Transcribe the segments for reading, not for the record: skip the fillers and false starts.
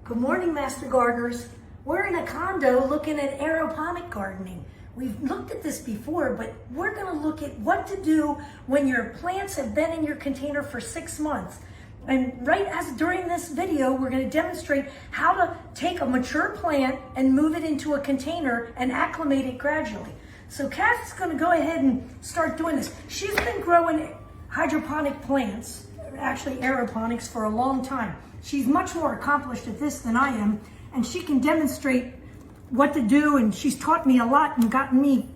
Good morning, Master Gardeners. We're in a condo looking at aeroponic gardening. We've looked at this before, but we're going to look at what to do when your plants have been in your container for 6 months. And right as during this video, we're going to demonstrate how to take a mature plant and move it into a container and acclimate it gradually. So Kath's going to go ahead and start doing this. She's been growing hydroponic plants, actually aeroponics, for a long time. She's much more accomplished at this than I am, and she can demonstrate what to do, and she's taught me a lot and gotten me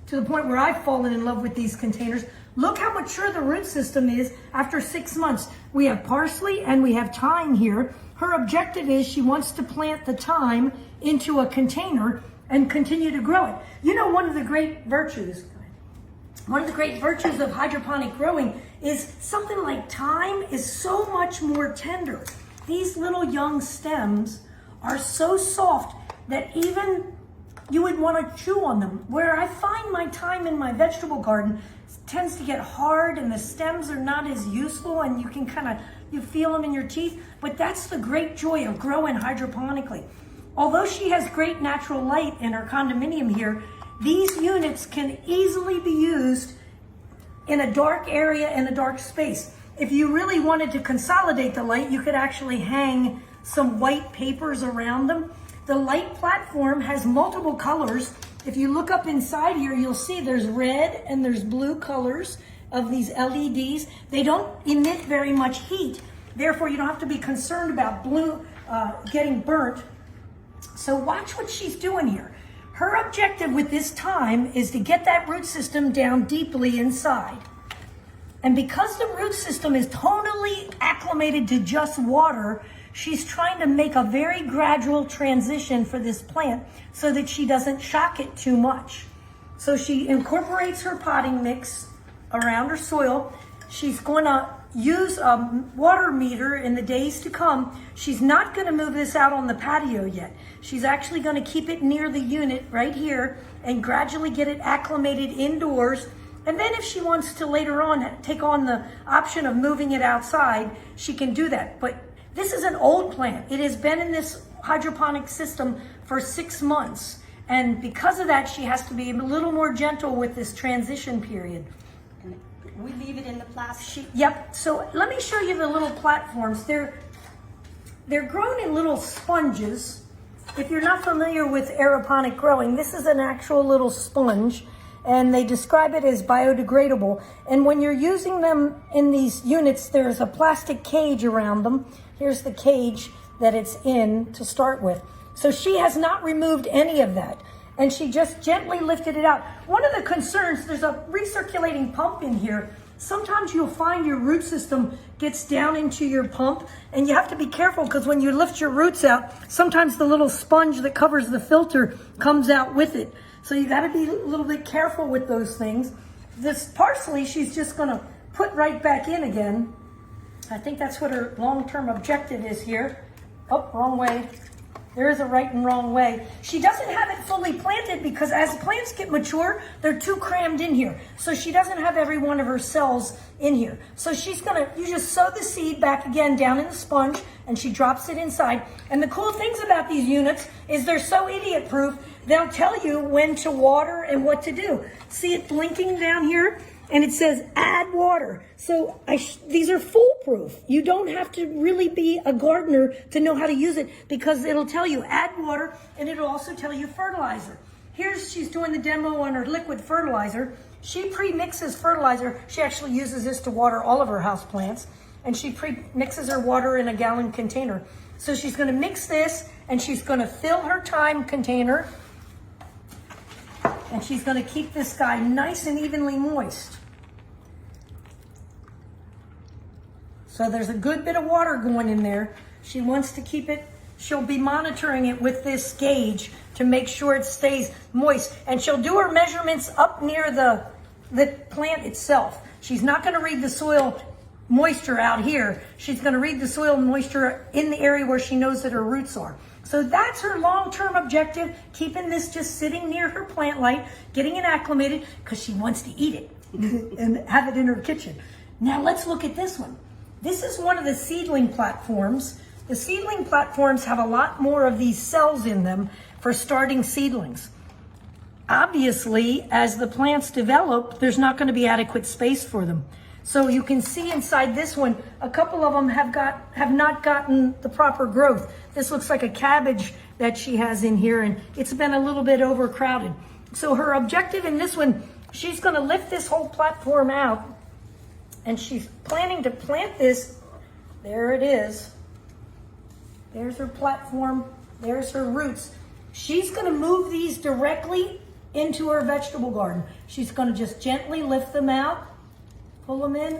to the point where I've fallen in love with these containers. Look how mature the root system is after 6 months. We have parsley and we have thyme here. Her objective is she wants to plant the thyme into a container and continue to grow it. You know, one of the great virtues of hydroponic growing is something like thyme is so much more tender. These little young stems are so soft that even you would want to chew on them. Where I find my thyme in my vegetable garden tends to get hard and the stems are not as useful, and you can you feel them in your teeth. But that's the great joy of growing hydroponically. Although she has great natural light in her condominium here, these units can easily be used in a dark area and a dark space. If you really wanted to consolidate the light, you could actually hang some white papers around them. The light platform has multiple colors. If you look up inside here, you'll see there's red and there's blue colors of these LEDs. They don't emit very much heat. Therefore, you don't have to be concerned about blue getting burnt. So watch what she's doing here. Her objective with this thyme is to get that root system down deeply inside. And because the root system is totally acclimated to just water, she's trying to make a very gradual transition for this plant so that she doesn't shock it too much. So she incorporates her potting mix around her soil. She's going to use a water meter in the days to come. She's not going to move this out on the patio yet. She's actually going to keep it near the unit right here and gradually get it acclimated indoors. And then if she wants to later on take on the option of moving it outside, she can do that. But this is an old plant. It has been in this hydroponic system for 6 months. And because of that, she has to be a little more gentle with this transition period. And we leave it in the plastic. Yep. So let me show you the little platforms. They're grown in little sponges. If you're not familiar with aeroponic growing, this is an actual little sponge. And they describe it as biodegradable. And when you're using them in these units, there's a plastic cage around them. Here's the cage that it's in to start with. So she has not removed any of that. And she just gently lifted it out. One of the concerns, there's a recirculating pump in here. Sometimes you'll find your root system gets down into your pump, and you have to be careful because when you lift your roots out, sometimes the little sponge that covers the filter comes out with it. So you got to be a little bit careful with those things. This parsley, she's just going to put right back in again. I think that's what her long-term objective is here. Oh, wrong way. There is a right and wrong way. She doesn't have it fully planted because as plants get mature, they're too crammed in here. So she doesn't have every one of her cells in here. So she's going to, you just sow the seed back again down in the sponge and she drops it inside. And the cool things about these units is they're so idiot-proof, they'll tell you when to water and what to do. See it blinking down here? And it says add water. So these are foolproof. You don't have to really be a gardener to know how to use it because it'll tell you add water and it'll also tell you fertilizer. She's doing the demo on her liquid fertilizer. She pre-mixes fertilizer. She actually uses this to water all of her house plants. And she pre-mixes her water in a gallon container. So she's gonna mix this and she's gonna fill her thyme container. And she's gonna keep this guy nice and evenly moist. So there's a good bit of water going in there. She wants to keep it, she'll be monitoring it with this gauge to make sure it stays moist. And she'll do her measurements up near the plant itself. She's not gonna read the soil moisture out here. She's gonna read the soil moisture in the area where she knows that her roots are. So that's her long-term objective, keeping this just sitting near her plant light, getting it acclimated because she wants to eat it and have it in her kitchen. Now let's look at this one. This is one of the seedling platforms. The seedling platforms have a lot more of these cells in them for starting seedlings. Obviously, as the plants develop, there's not going to be adequate space for them. So you can see inside this one, a couple of them have not gotten the proper growth. This looks like a cabbage that she has in here, and it's been a little bit overcrowded. So her objective in this one, she's going to lift this whole platform out, and she's planning to plant this. There it is. There's her platform. There's her roots. She's going to move these directly into her vegetable garden. She's going to just gently lift them out, pull them in.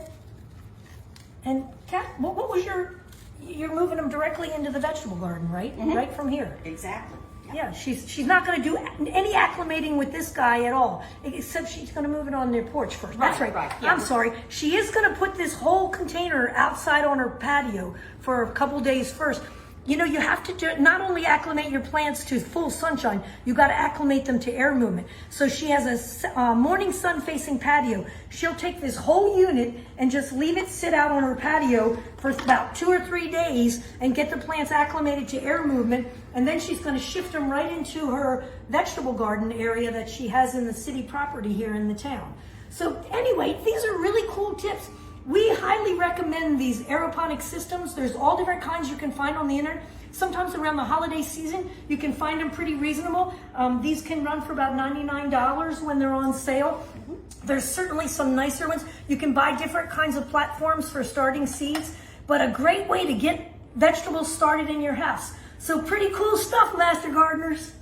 And Kat, what was you're moving them directly into the vegetable garden, right? Mm-hmm. Right from here. Exactly. Yeah, she's not going to do any acclimating with this guy at all, except she's going to move it on their porch first. That's right. Yeah. I'm sorry. She is going to put this whole container outside on her patio for a couple days first. You know, you have to not only acclimate your plants to full sunshine, you got to acclimate them to air movement. So she has a morning sun facing patio. She'll take this whole unit and just leave it sit out on her patio for about 2 or 3 days and get the plants acclimated to air movement. And then she's going to shift them right into her vegetable garden area that she has in the city property here in the town. So anyway, these are really cool tips. We highly recommend these aeroponic systems. There's all different kinds you can find on the internet. Sometimes around the holiday season, you can find them pretty reasonable. These can run for about $99 when they're on sale. There's certainly some nicer ones. You can buy different kinds of platforms for starting seeds, but a great way to get vegetables started in your house. So pretty cool stuff, Master Gardeners.